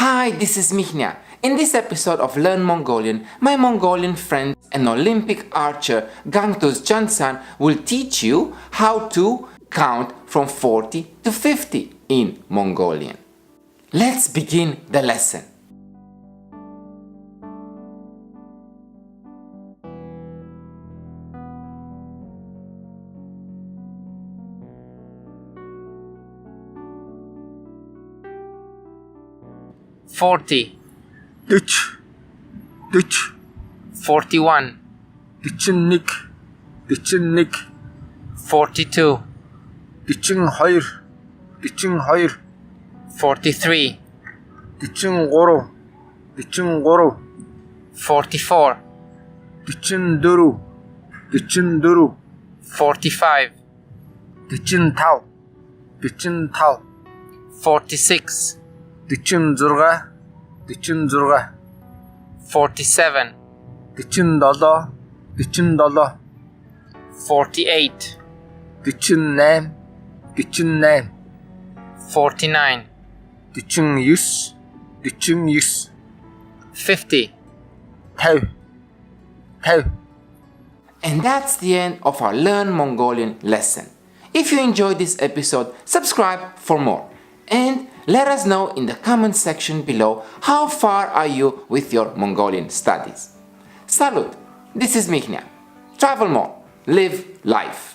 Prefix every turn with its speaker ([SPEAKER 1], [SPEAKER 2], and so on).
[SPEAKER 1] Hi, this is Mihnia. In this episode of Learn Mongolian, my Mongolian friend and Olympic archer Gangtus Jansan will teach you how to count from 40 to 50 in Mongolian. Let's begin the lesson.
[SPEAKER 2] Forty,
[SPEAKER 3] Dich,
[SPEAKER 2] 41,
[SPEAKER 3] Dichinik,
[SPEAKER 2] 42,
[SPEAKER 3] Dichin hayır,
[SPEAKER 2] 43,
[SPEAKER 3] Dichin goro,
[SPEAKER 2] 44,
[SPEAKER 3] Dichin duru,
[SPEAKER 2] 45,
[SPEAKER 3] Dichin tau,
[SPEAKER 2] 46,
[SPEAKER 3] Dichin zurga,
[SPEAKER 2] 47,
[SPEAKER 3] Dichin dada,
[SPEAKER 2] 48,
[SPEAKER 3] Dichin nam,
[SPEAKER 2] 49,
[SPEAKER 3] Dichin yüz,
[SPEAKER 2] 50.
[SPEAKER 3] tau.
[SPEAKER 1] And that's the end of our Learn Mongolian lesson. If you enjoyed this episode, subscribe for more. And let us know in the comment section below how far are you with your Mongolian studies. Salut! This is Mihnia. Travel more. Live life.